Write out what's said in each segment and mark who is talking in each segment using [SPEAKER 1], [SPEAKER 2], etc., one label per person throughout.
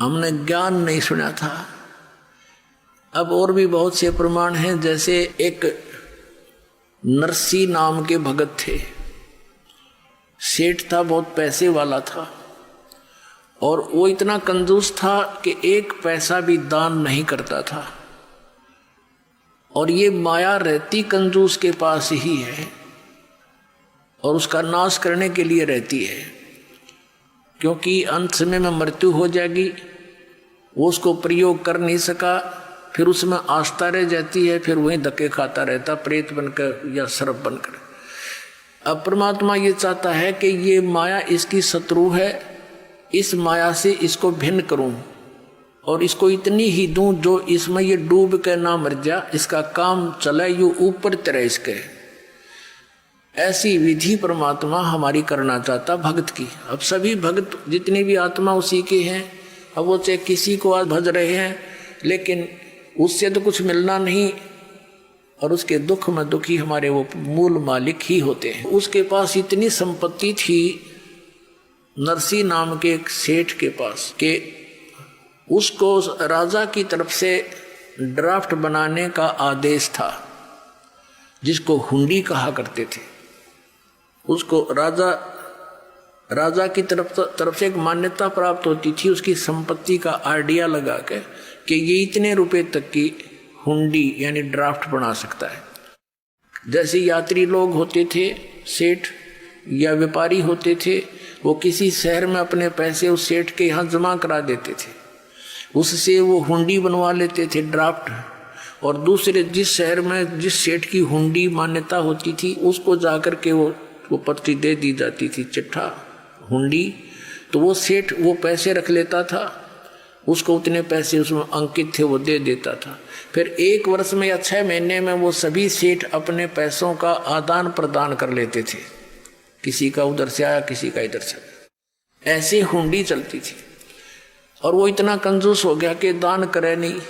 [SPEAKER 1] हमने ज्ञान नहीं सुना था। अब और भी बहुत से प्रमाण हैं, जैसे एक नरसी नाम के भगत थे, सेठ था, बहुत पैसे वाला था, और वो इतना कंजूस था कि एक पैसा भी दान नहीं करता था। और ये माया रहती कंजूस के पास ही है और उसका नाश करने के लिए रहती है, क्योंकि अंत समय में मृत्यु हो जाएगी, वो उसको प्रयोग कर नहीं सका, फिर उसमें आस्था रह जाती है, फिर वहीं धक्के खाता रहता प्रेत बनकर या सर्प बनकर। अब परमात्मा ये चाहता है कि ये माया इसकी शत्रु है, इस माया से इसको भिन्न करूं और इसको इतनी ही दूं जो इसमें ये डूब के ना मर जा, इसका काम चले यू ऊपर तरह इसके। ऐसी विधि परमात्मा हमारी करना चाहता भगत की। अब सभी भगत जितनी भी आत्मा उसी के हैं, अब वो चाहे किसी को आज भज रहे हैं, लेकिन उससे तो कुछ मिलना नहीं, और उसके दुख में दुखी हमारे वो मूल मालिक ही होते हैं। उसके पास इतनी संपत्ति थी नरसी नाम के एक सेठ के पास कि उसको राजा की तरफ से ड्राफ्ट बनाने का आदेश था, जिसको हुंडी कहा करते थे। उसको राजा की तरफ से एक मान्यता प्राप्त होती थी, उसकी संपत्ति का आइडिया लगा के कि ये इतने रुपए तक की हुंडी यानी ड्राफ्ट बना सकता है। जैसे यात्री लोग होते थे, सेठ या व्यापारी होते थे, वो किसी शहर में अपने पैसे उस सेठ के यहाँ जमा करा देते थे, उससे वो हुंडी बनवा लेते थे ड्राफ्ट, और दूसरे जिस शहर में जिस सेठ की हुंडी मान्यता होती थी उसको जाकर के वो पर्ची दे दी जाती थी, चिट्ठा हुंडी। तो वो सेठ वो पैसे रख लेता था, उसको उतने पैसे उसमें अंकित थे वो दे देता था। फिर 1 वर्ष में या 6 महीने में वो सभी सेठ अपने पैसों का आदान प्रदान कर लेते थे, किसी का उधर से आया किसी का इधर से। ऐसे हुंडी चलती थी। और वो इतना कंजूस हो गया कि दान करे नहीं।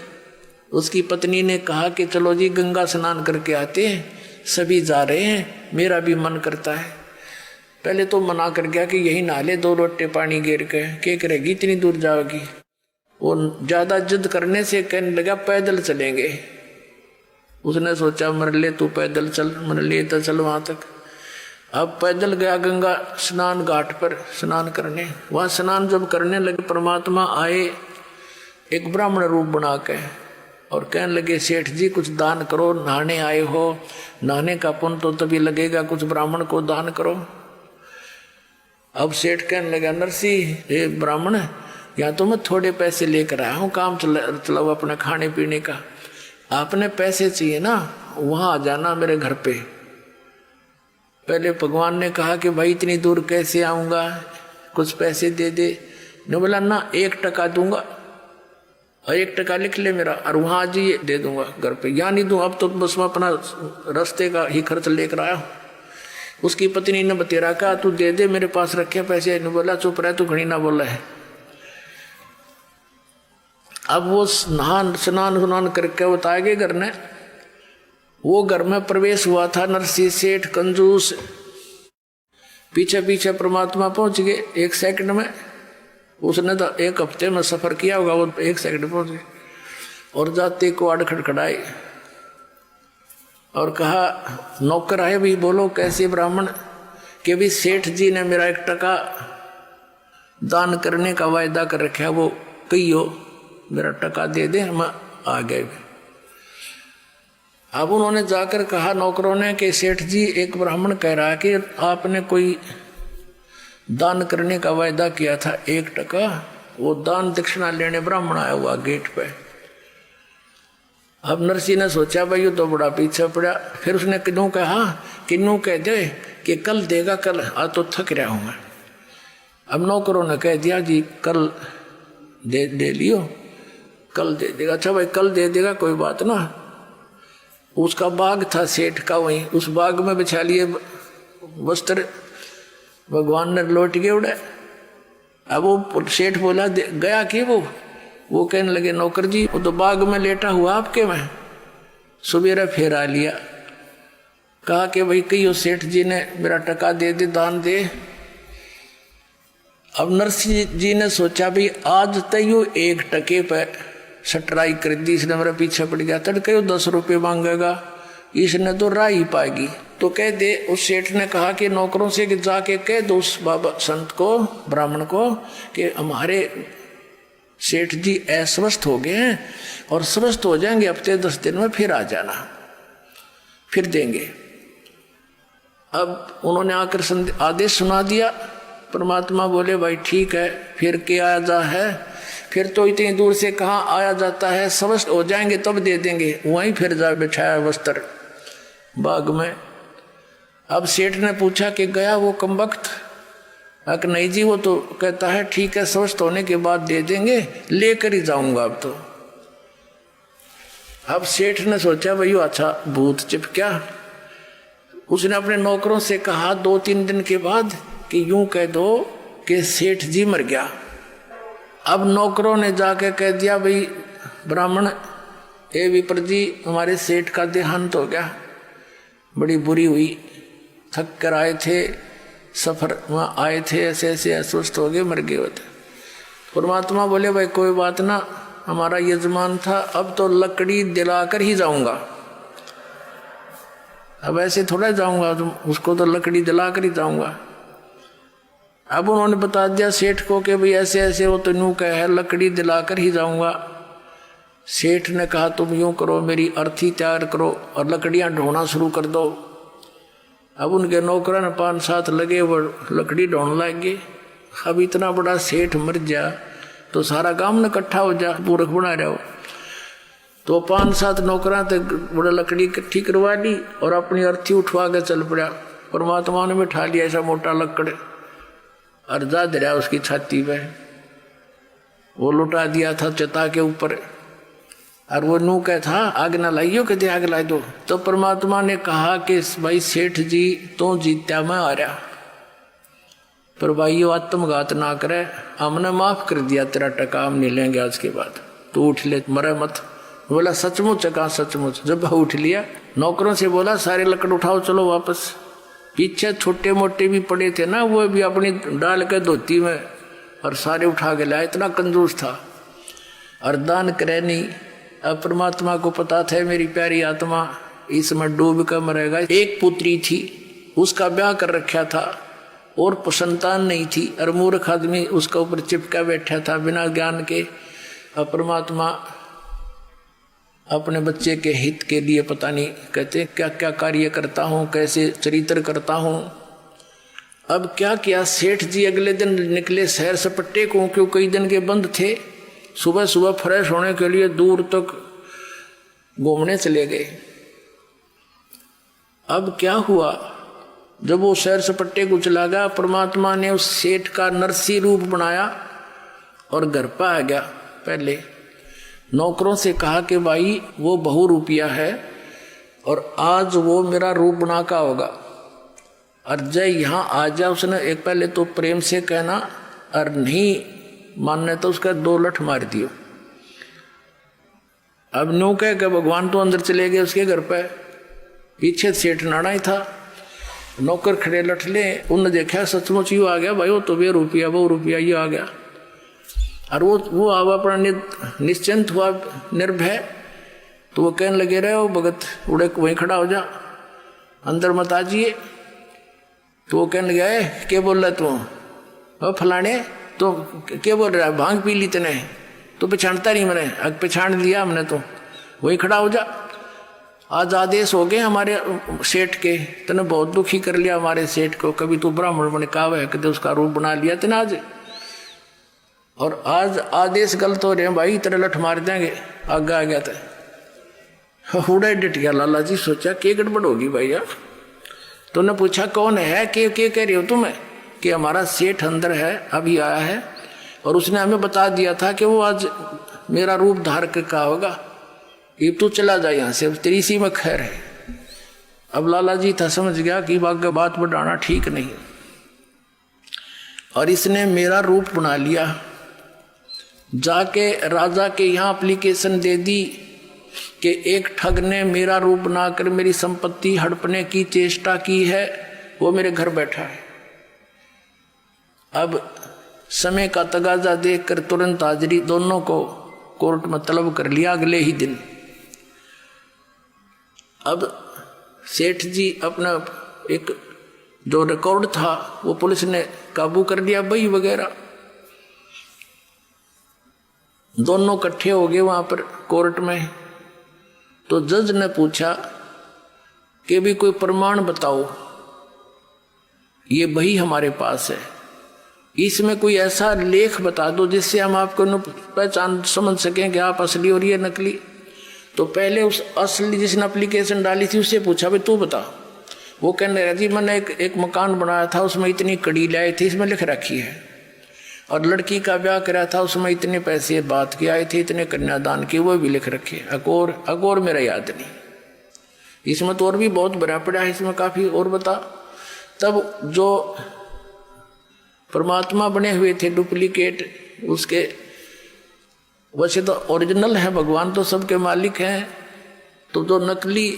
[SPEAKER 1] उसकी पत्नी ने कहा कि चलो जी गंगा स्नान करके आते हैं, सभी जा रहे हैं, मेरा भी मन करता है। पहले तो मना कर गया कि यही नहा ले 2 लोटे पानी गिर के, क्या करेगी इतनी दूर जाओगी। वो ज्यादा जिद करने से कहने लगा पैदल चलेंगे। उसने सोचा मर ले तू पैदल चल, मर ले तो चल वहां तक। अब पैदल गया गंगा स्नान घाट पर स्नान करने। वहां स्नान जब करने लगे, परमात्मा आए एक ब्राह्मण रूप बना के और कहने लगे सेठ जी कुछ दान करो, नहाने आए हो, नहाने का पुण्य तो तभी लगेगा, कुछ ब्राह्मण को दान करो। अब सेठ कहने लगा नरसी ये ब्राह्मण, यहाँ तो मैं थोड़े पैसे लेकर आया हूँ, काम चलाओ अपना खाने पीने का, आपने पैसे चाहिए ना वहां आ जाना मेरे घर पे। पहले भगवान ने कहा कि भाई इतनी दूर कैसे आऊंगा, कुछ पैसे दे दे। ने बोला ना 1 टका दूंगा, और 1 टका लिख ले मेरा, और वहां आज ही दे दूंगा घर पे, यहाँ नहीं दूं, अब तो बस मैं अपना रास्ते का ही खर्च लेकर आया हूँ। उसकी पत्नी ने बतेरा कहा तू दे दे, मेरे पास रखे पैसे। ने बोला चुप रहे, तू घड़ी ना बोला है। अब वो स्नान करके वो आ गए घर ने। वो घर में प्रवेश हुआ था नरसी सेठ कंजूस, पीछे पीछे परमात्मा पहुंच गए 1 सेकंड में। उसने तो 1 हफ्ते में सफर किया होगा, वो 1 सेकंड पहुंच गए। और जाते को आड़ खड़खड़ाए और कहा नौकर आए भी, बोलो कैसे ब्राह्मण। कि भी सेठ जी ने मेरा 1 टका दान करने का वायदा कर रखा है, वो कहियो मेरा टका दे दे, हम आ गए। अब उन्होंने जाकर कहा नौकरों ने कि सेठ जी एक ब्राह्मण कह रहा है कि आपने कोई दान करने का वायदा किया था 1 टका, वो दान दक्षिणा लेने ब्राह्मण आया हुआ गेट पे। अब नरसी ने सोचा भाई ये तो बड़ा पीछे पड़ा। फिर उसने किन्नू कहा, किन्नू कह दे कि कल देगा, कल आज तो थक रहा हूँ मैं। अब नौकरों ने कह दिया जी कल दे लियो, कल दे देगा। अच्छा भाई कल दे देगा, कोई बात ना। उसका बाग था सेठ का, वहीं उस बाग में बिछा लिए वस्त्र, भगवान ने लौट के उड़े। अब वो सेठ बोला गया कि वो कहने लगे नौकर जी वो तो बाग में लेटा हुआ आपके में, सुबेरा फेर आ लिया। कहा कि भाई कहियो सेठ जी ने मेरा टका दे दे, दान दे। अब नरसिंह जी ने सोचा भी आज तयू 1 टके पे सटराई कर दी, इसने मेरे पीछे पड़ गया, तड़के 10 रुपये मांगेगा, इसने तो राह ही पाएगी। तो कह दे, उस सेठ ने कहा कि नौकरों से कि जाके कह दो उस बाबा संत को, ब्राह्मण को, कि हमारे सेठ जी अस्वस्थ हो गए हैं और स्वस्थ हो जाएंगे, हफ्ते 10 दिन में फिर आ जाना, फिर देंगे। अब उन्होंने आकर आदेश सुना दिया। परमात्मा बोले भाई ठीक है, फिर क्या आया है, फिर तो इतनी दूर से कहाँ आया जाता है, स्वस्थ हो जाएंगे तब दे देंगे। वहीं फिर जा बिछाया वस्त्र बाग में। अब सेठ ने पूछा कि गया वो कमबख्त? अक नहीं जी, वो तो कहता है ठीक है स्वस्थ होने के बाद दे देंगे, लेकर ही जाऊंगा अब तो। अब सेठ ने सोचा भाई अच्छा भूत चिपका। उसने अपने नौकरों से कहा 2-3 दिन के बाद कि यूं कह दो कि सेठ जी मर गया। अब नौकरों ने जाके कह दिया भाई ब्राह्मण ए विपर जी, हमारे सेठ का देहांत हो गया, बड़ी बुरी हुई, थक कर आए थे, सफर वहाँ आए थे, ऐसे ऐसे अस्वस्थ हो गए, मर गए होते। परमात्मा बोले भाई कोई बात ना, हमारा यजमान था, अब तो लकड़ी दिलाकर ही जाऊंगा। अब ऐसे थोड़ा जाऊंगा, उसको तो लकड़ी दिलाकर ही जाऊंगा। अब उन्होंने बता दिया सेठ को कि भाई ऐसे ऐसे वो तो यूं कह है, लकड़ी दिलाकर ही जाऊंगा। सेठ ने कहा तुम यूं करो, मेरी अर्थी तैयार करो और लकड़ियां ढोना शुरू कर दो। अब उनके नौकरों ने 5-7 लगे, वो लकड़ी ढोने लगे। अब इतना बड़ा सेठ मर जा तो सारा काम न इकट्ठा हो जा, पूरक बना रहे हो। तो 5-7 नौकरा तक बड़ा लकड़ी इकट्ठी करवा ली और अपनी अर्थी उठवा के चल पड़ा। परमात्मा ने बिठा लिया ऐसा मोटा लकड़, अर्जा दरिया उसकी छाती पे, वो लुटा दिया था चता के ऊपर। और वो नू क्या था, आग ना लाइयो कहते आग ला दो। तो परमात्मा ने कहा कि भाई सेठ जी तो जीत्या मैं आ रहा, पर भाई ये आत्मघात ना करे, हमने माफ कर दिया, तेरा टका हम नहीं लेंगे आज के बाद, तू उठ ले, मरे मत। बोला सचमुच? कहा सचमुच। जब उठ लिया, नौकरों से बोला सारे लकड़ उठाओ चलो वापस। पीछे छोटे मोटे भी पड़े थे ना, वो भी अपनी डाल के धोती में और सारे उठा के लाया, इतना कंजूस था। और दान करे नहीं। अब परमात्मा को पता था मेरी प्यारी आत्मा इसमें डूब कर मरेगा। एक पुत्री थी, उसका ब्याह कर रखा था और संतान नहीं थी, और मूर्ख आदमी उसका ऊपर चिपका बैठा था बिना ज्ञान के। अब परमात्मा अपने बच्चे के हित के लिए पता नहीं कहते क्या क्या कार्य करता हूँ, कैसे चरित्र करता हूँ। अब क्या किया, सेठ जी अगले दिन निकले शहर सपट्टे को, क्यों कई दिन के बंद थे। सुबह सुबह फ्रेश होने के लिए दूर तक घूमने चले गए। अब क्या हुआ, जब वो शहर सपट्टे को चला गया, परमात्मा ने उस सेठ का नरसी रूप बनाया और घर पर आ गया। पहले नौकरों से कहा कि भाई वो बहु रुपया है और आज वो मेरा रूप बना का होगा, और जय यहाँ आ जा। उसने एक पहले तो प्रेम से कहना, और नहीं मानने तो उसका 2 लठ मार दियो। अब न्यू कह के भगवान तो अंदर चले गए उसके घर पे, पीछे सेठ नाना ही था। नौकर खड़े लठले, उन्होंने देखा सचमुच यू आ गया भाई, वो तो 2 रुपया वो रुपया ये आ गया। और वो अब अपना निश्चिंत हुआ, निर्भय। तो वो कहने लगे रहे हो भगत, उड़े वहीं खड़ा हो जा, अंदर मत आजिए। तो वो कहने लगे क्या बोल रहा तू, फलाने तो क्या बोल रहा है, भांग पी ली तने तो पहचानता नहीं मैंने, अब पहचान लिया हमने, तो वहीं खड़ा हो जा। आज आदेश हो गए हमारे सेठ के, तने बहुत दुखी कर लिया हमारे सेठ को, कभी तू ब्राह्मण बने काव है, कभी उसका रूप बना लिया तने आज, और आज आदेश गलत हो रहे हैं भाई, तेरे लठ मार देंगे। आगे आ गया था, हुड़ा डट गया। लाला जी सोचा क्या गड़बड़ होगी भाई यार। तो ने पूछा कौन है, क्या कह रहे हो तुम्हें, कि हमारा सेठ अंदर है, अभी आया है, और उसने हमें बता दिया था कि वो आज मेरा रूप धार कर का होगा, कि तू चला जा यहाँ से, तेरी सी में खैर है। अब लाला जी था समझ गया कि बात बढ़ाना ठीक नहीं, और इसने मेरा रूप बना लिया। जाके राजा के यहाँ एप्लीकेशन दे दी कि एक ठग ने मेरा रूप बनाकर मेरी संपत्ति हड़पने की चेष्टा की है, वो मेरे घर बैठा है। अब समय का तगाजा देखकर तुरंत हाजिरी दोनों को कोर्ट में तलब कर लिया अगले ही दिन। अब सेठ जी अपना एक जो रिकॉर्ड था वो पुलिस ने काबू कर लिया, बही वगैरह। दोनों इकट्ठे हो गए वहां पर कोर्ट में। तो जज ने पूछा कि भी कोई प्रमाण बताओ, ये बही हमारे पास है, इसमें कोई ऐसा लेख बता दो जिससे हम आपको पहचान समझ सकें कि आप असली और ये नकली। तो पहले उस असली जिसने एप्लीकेशन डाली थी उससे पूछा भाई तू बता। वो कहने लगा जी मैंने एक मकान बनाया था, उसमें इतनी कड़ी लाई थी, इसमें लिख रखी है, और लड़की का ब्याह कराया था, उसमें इतने पैसे बात के आए थे, इतने कन्यादान की, वो भी लिख रखे। अकोर मेरा याद नहीं, इसमें तो और भी बहुत भरा पड़ा है, इसमें काफ़ी और बता। तब जो परमात्मा बने हुए थे डुप्लीकेट, उसके वैसे तो ओरिजिनल है, भगवान तो सबके मालिक हैं, तो जो नकली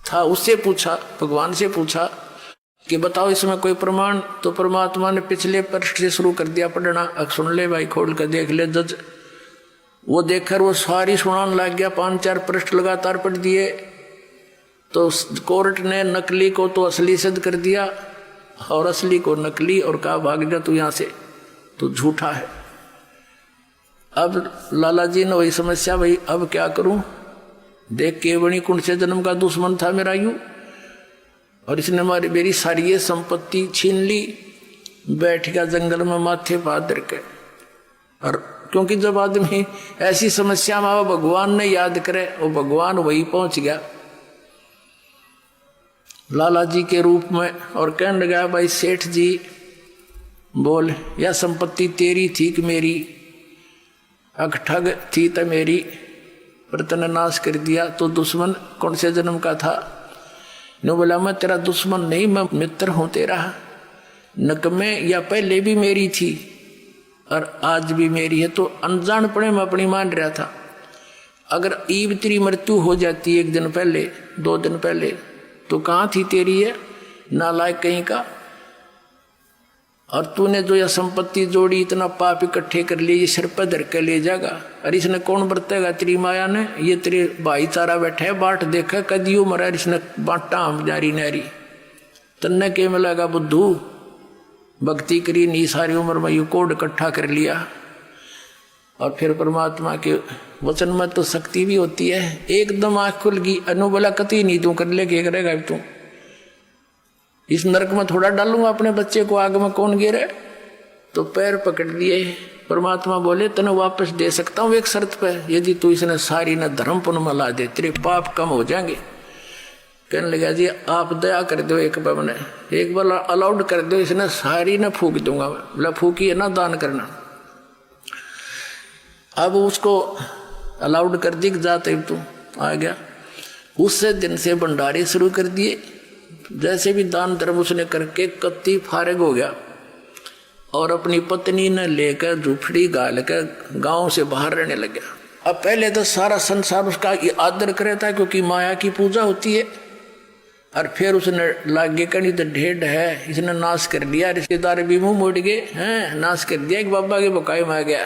[SPEAKER 1] था उससे पूछा, भगवान से पूछा कि बताओ इसमें कोई प्रमाण। तो परमात्मा ने पिछले पृष्ठ से शुरू कर दिया पढ़ना। अब सुन ले भाई, खोल कर देख ले। जज वो देखकर वो सारी सुनाने लग गया, 5-4 पृष्ठ लगातार पढ़ दिए। तो कोर्ट ने नकली को तो असली सिद्ध कर दिया और असली को नकली, और कहा भाग जा तू यहाँ से, तू झूठा है। अब लाला जी ने वही समस्या, भाई अब क्या करूं, देख के बणी कुंड से जन्म का दुश्मन था मेरा यूं, और इसने मेरी सारी ये संपत्ति छीन ली, बैठ गया जंगल में माथे पादर के। और क्योंकि जब आदमी ऐसी समस्या में वो भगवान ने याद करे, वो भगवान वही पहुंच गया लाला जी के रूप में, और कहने लगा भाई सेठ जी बोल, यह संपत्ति तेरी थी कि मेरी? अग ठग थी तो मेरी, पर तने नाश कर दिया। तो दुश्मन कौन से जन्म का था? ने बोला मैं तेरा दुश्मन नहीं, मैं मित्र हूं तेरा। नकमे या पहले भी मेरी थी और आज भी मेरी है, तो अनजानपणे में अपनी मान रहा था। अगर ईब तेरी मृत्यु हो जाती 1 दिन पहले, 2 दिन पहले, तो कहाँ थी तेरी है नालायक कहीं का? और तूने जो यह संपत्ति जोड़ी, इतना पाप इकट्ठे कर लिए, ये सिर पर धर के ले जाएगा। और इसने कौन बरतेगा? तेरी माया ने। ये तेरे भाईचारा बैठा है, बाट देखा कदियो मरा, इसने बांटा हम जारी नारी। तन्ने के मिलेगा बुद्धू, भक्ति करी नहीं सारी उम्र में, यू कोड इकट्ठा कर लिया। और फिर परमात्मा के वचन में तो शक्ति भी होती है। एकदम आँख खुल गई, अनु बोला कति नहीं तू कर ले, क्या करेगा तू? इस नरक में थोड़ा डालूंगा अपने बच्चे को, आग में कौन गिरे? तो पैर पकड़ लिए। परमात्मा बोले तने वापस दे सकता हूँ एक शर्त पे, यदि तू इसने सारी न धर्म पुण्य में ला दे, तेरे पाप कम हो जाएंगे। कहने लगा जी आप दया कर दो, एक बार मैंने एक बार अलाउड कर दो, इसने सारी न फूक दूंगा। बोला फूकी है ना, दान करना। अब उसको अलाउड कर दी, जाते तू आ गया। उससे दिन से भंडारे शुरू कर दिए। जैसे भी दान धर्म उसने करके कत्ती फारिग हो गया, और अपनी पत्नी ने लेकर झुपड़ी गाल कर गांव से बाहर रहने लग गया। अब पहले तो सारा संसार उसका आदर करे था, क्योंकि माया की पूजा होती है। और फिर उसने लागे कहीं तो ढेढ़ है, इसने नाश कर दिया। रिश्तेदार भी मुंह मोड़ गए हैं, नाश कर दिया। एक बाबा के बकाए में आ गया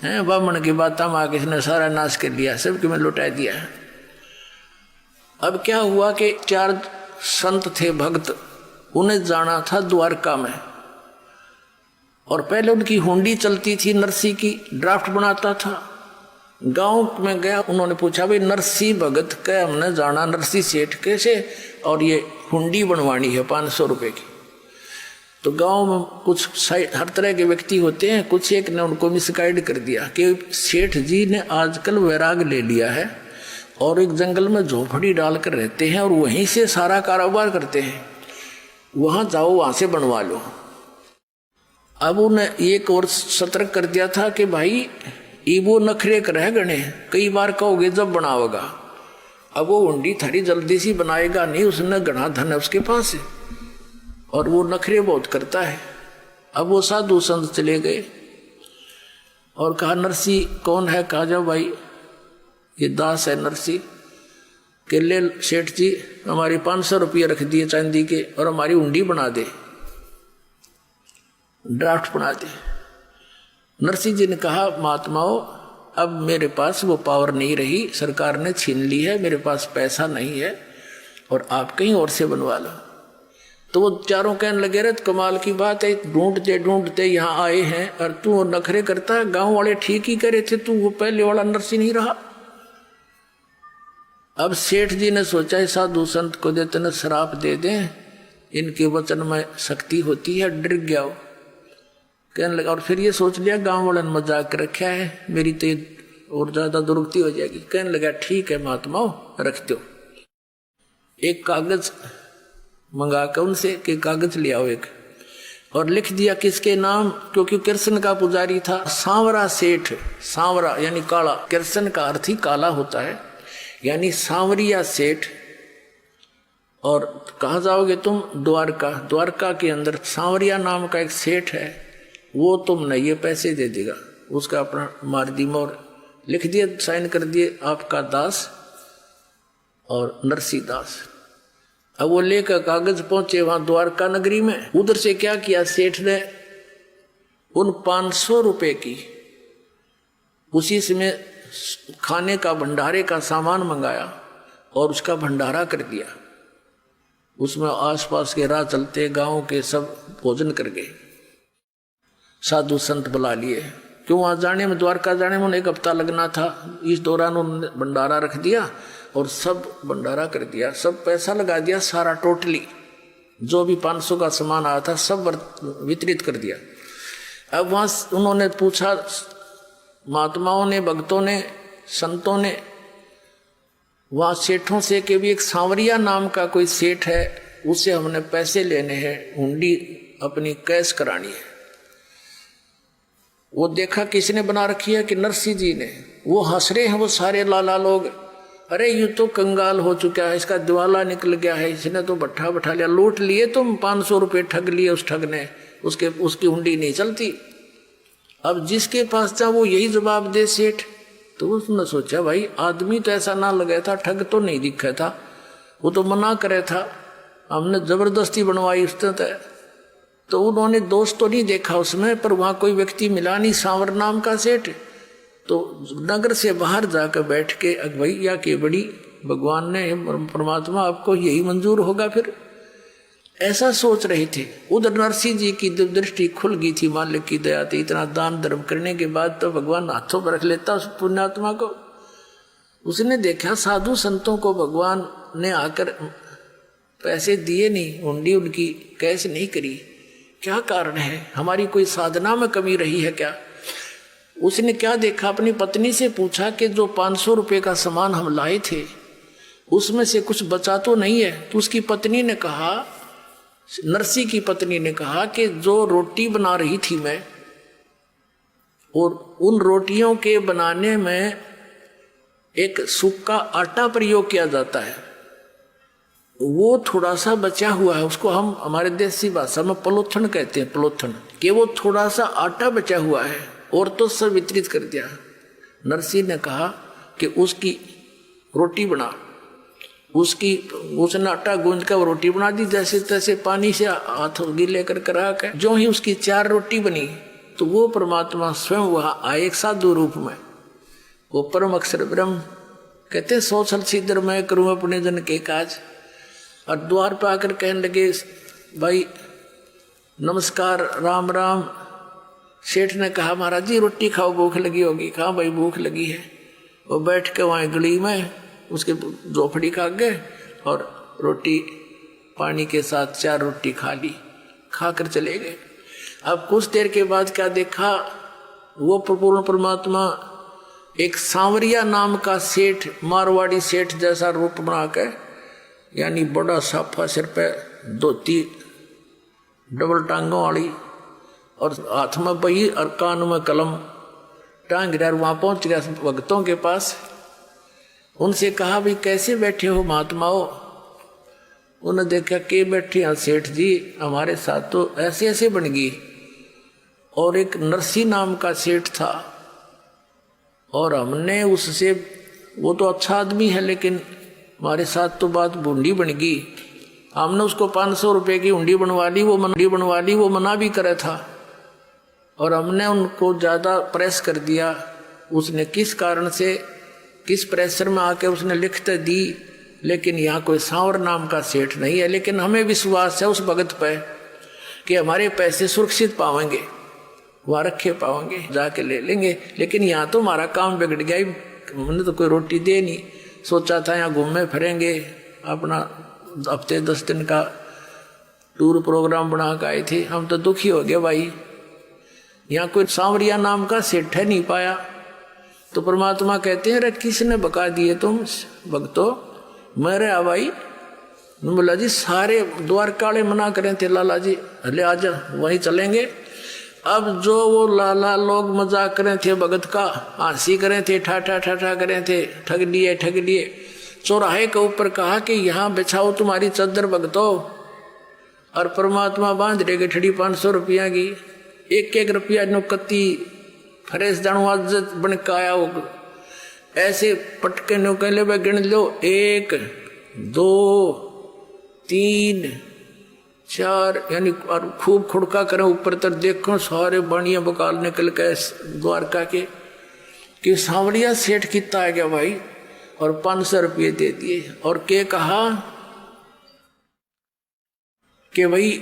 [SPEAKER 1] है, बामण की बात में आके इसने सारा नाश कर दिया, सबके में लुटा दिया। अब क्या हुआ कि 4 संत थे भक्त, उन्हें जाना था द्वारका में, और पहले उनकी हुंडी चलती थी, नरसी की ड्राफ्ट बनाता था। गांव में गया, उन्होंने पूछा भाई नरसी भगत के हमने जाना, नरसी सेठ कैसे, और ये हुंडी बनवानी है 500 रुपए की। तो गांव में कुछ हर तरह के व्यक्ति होते हैं, कुछ एक ने उनको मिसगाइड कर दिया कि सेठ जी ने आजकल वैराग ले लिया है और एक जंगल में झोपड़ी डालकर रहते हैं और वहीं से सारा कारोबार करते हैं, वहां जाओ, वहां से बनवा लो। अब उन्हें एक और सतर्क कर दिया था कि भाई ये वो नखरे कर रह गणे, कई बार कहोगे जब बनाओगा। अब वो हुंडी थारी जल्दी सी बनाएगा नहीं, उसने घना धन है उसके पास है, और वो नखरे बहुत करता है। अब वो साधु संत चले गए और कहा नरसी कौन है? कहा जाओ भाई ये दास है नरसी के, ले सेठ जी हमारी 500 रुपये रख दिए चांदी के, और हमारी हुंडी बना दे। ड्राफ्ट बना दे। नरसिंह जी ने कहा महात्माओं अब मेरे पास वो पावर नहीं रही, सरकार ने छीन ली है, मेरे पास पैसा नहीं है और आप कहीं और से बनवा लो। तो वो चारों कहने लगे रे कमाल की बात है, ढूंढते ढूंढते यहाँ आए हैं और तू नखरे करता है, गांव वाले ठीक ही करे थे, तू वो पहले वाला नरसिंह नहीं रहा। अब सेठ जी ने सोचा है साधु संत को देते न श्राप दे दें, इनके वचन में शक्ति होती है, डर गया वो कहने लगा। और फिर ये सोच लिया गांव वाले ने मजाक रखा है, मेरी तो और ज्यादा दुर्गति हो जाएगी। कहने लगा ठीक है महात्माओं रख दो। एक कागज मंगा कर उनसे कि कागज ले आओ एक, और लिख दिया किसके नाम, क्योंकि कृष्ण का पुजारी था सांवरा सेठ। सांवरा यानी काला, कृष्ण का अर्थ ही काला होता है, यानी सांवरिया सेठ। और कहाँ जाओगे तुम, द्वारका। द्वारका के अंदर सांवरिया नाम का एक सेठ है, वो तुमने ये पैसे दे देगा। उसका अपना मारदी मोर लिख दिया, साइन कर दिए, आपका दास और नरसिंह दास। अब वो लेकर कागज पहुंचे वहां द्वारका नगरी में। उधर से क्या किया सेठ ने, उन 500 रुपए की उसी समय खाने का भंडारे का सामान मंगाया और उसका भंडारा कर दिया। उसमें आसपास के राह चलते गांव के सब भोजन कर गए। साधु संत बुला लिए, क्यों वहां जाने में, द्वारका जाने में 1 हफ्ता लगना था। इस दौरान उन्होंने भंडारा रख दिया और सब भंडारा कर दिया, सब पैसा लगा दिया सारा, टोटली जो भी 500 का सामान आया था सब वितरित कर दिया। अब वहां उन्होंने पूछा, महात्माओं ने, भक्तों ने, संतों ने वहां सेठों से कि भी एक सांवरिया नाम का कोई सेठ है, उससे हमने पैसे लेने हैं, हुंडी अपनी कैश करानी है। वो देखा किसने बना रखी है कि नरसिंह जी ने। वो हंस रहे हैं वो सारे लाला लोग, अरे यूं तो कंगाल हो चुका है, इसका दिवाला निकल गया है, इसने तो भट्ठा बैठा लिया, लूट लिए तुम, 500 रुपये ठग लिए उस ठग ने, उसकी हुंडी नहीं चलती। अब जिसके पास था वो यही जवाब दे सेठ। तो उसने सोचा भाई आदमी तो ऐसा ना लगा था, ठग तो नहीं दिखा था, वो तो मना करे था, हमने जबरदस्ती बनवाई उसने तो उन्होंने दोस्त तो नहीं देखा उसमें, पर वहां कोई व्यक्ति मिला नहीं सांवर नाम का सेठ। तो नगर से बाहर जाकर बैठ के भैया के बड़ी भगवान ने, परमात्मा आपको यही मंजूर होगा, फिर ऐसा सोच रहे थे। उधर नरसिंह जी की दृष्टि खुल गई थी, मालिक की दया थी, इतना दान धर्म करने के बाद तो भगवान हाथों पर रख लेता उस पुण्यात्मा को। उसने देखा साधु संतों को भगवान ने आकर पैसे दिए नहीं, हुंडी उनकी कैसे नहीं करी, क्या कारण है, हमारी कोई साधना में कमी रही है क्या। उसने क्या देखा, अपनी पत्नी से पूछा कि जो 500 रुपये का सामान हम लाए थे उसमें से कुछ बचा तो नहीं है। तो उसकी पत्नी ने कहा, नरसिंह की पत्नी ने कहा कि जो रोटी बना रही थी मैं, और उन रोटियों के बनाने में एक सूखा आटा प्रयोग किया जाता है, वो थोड़ा सा बचा हुआ है, उसको हम हमारे देसी भाषा में पलोथन कहते हैं, पलोथन, कि वो थोड़ा सा आटा बचा हुआ है और तो सब वितरित कर दिया। नरसिंह ने कहा कि उसकी रोटी बना, उसने आटा गूंज कर रोटी बना दी, जैसे तैसे पानी से हाथ गीले कर करा के। जो ही उसकी 4 रोटी बनी तो वो परमात्मा स्वयं वहां आए एक साधु रूप में। वो परम अक्षर ब्रह्म कहते 100 साल सीधर मैं करूं अपने जन के काज। और द्वार पर आकर कहने लगे, भाई नमस्कार, राम राम। सेठ ने कहा, महाराज जी रोटी खाओ, भूख लगी होगी। कहा भाई भूख लगी है। वो बैठ के वहाँ गली में उसके झोपड़ी खा गए और रोटी पानी के साथ 4 रोटी खा ली, खाकर चले गए। अब कुछ देर के बाद क्या देखा, वो पूर्ण परमात्मा एक सांवरिया नाम का सेठ, मारवाड़ी सेठ जैसा रूप बना के, यानी बड़ा साफा सिर पे, धोती डबल टांगों वाली और हाथ में बही और कान में कलम टांग रहा। वहां पहुंच गया भक्तों के पास। उनसे कहा, भाई कैसे बैठे हो महात्माओं। उन्होंने देखा के बैठे हैं सेठ जी, हमारे साथ तो ऐसे ऐसे बन गई। और एक नरसिंह नाम का सेठ था और हमने उससे, वो तो अच्छा आदमी है लेकिन हमारे साथ तो बात बूंदी बन गई। हमने उसको 500 रुपये की हुंडी बनवा ली, वो मना भी करे था। और हमने उनको ज़्यादा प्रेस कर दिया। उसने किस कारण से, किस प्रेशर में आके उसने लिख तो दी, लेकिन यहाँ कोई सांवर नाम का सेठ नहीं है। लेकिन हमें विश्वास है उस भगत पे कि हमारे पैसे सुरक्षित पाएंगे, वहाँ रखे पाएंगे, जाके ले लेंगे। लेकिन यहाँ तो हमारा काम बिगड़ गया ही, हमने तो कोई रोटी दे नहीं। सोचा था यहाँ घूमे फिरेंगे, अपना हफ्ते 10 दिन का टूर प्रोग्राम बना के आए थे। हम तो दुखी हो गए भाई, यहाँ कोई सांवरिया नाम का सेठ है नहीं पाया। तो परमात्मा कहते हैं, अरे किसने बका दिए तुम भक्तों? मेरे भाई बोला जी, सारे द्वारकाले मना करें थे लाला जी, अले आजा वहीं चलेंगे। अब जो वो लाला लोग मजाक करें थे भगत का, हंसी करें थे, ठाठा ठाठा करें थे, ठग लिए ठग लिए। चौराहे के ऊपर कहा कि यहाँ बिछाओ तुम्हारी चादर भगतो, और परमात्मा बांध देगा ठड़ी 500 रुपया की। एक एक रुपया नुकती फरेस जानू आज बन के आया हो, ऐसे पटके नो कह ले गिन लो, 1 2 3 4, यानी और खूब खुड़का करें ऊपर तक देखो, सारे बाणिया बकाल निकल के द्वारका के कि सांवरिया सेठ कितना आ गया भाई, और 500 रुपये दे दिए। और के कहा कि भाई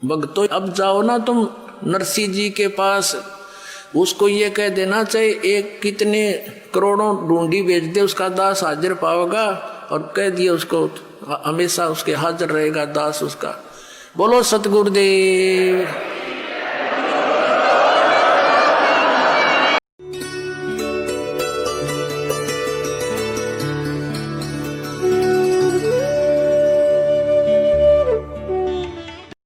[SPEAKER 1] भक्तों अब जाओ ना तुम नरसिंह जी के पास, उसको ये कह देना चाहिए एक कितने करोड़ों ढूंढी बेच दे, उसका दास हाजिर पाओगा, और कह दिया उसको हमेशा उसके हाजिर रहेगा दास उसका। बोलो सतगुरुदेव।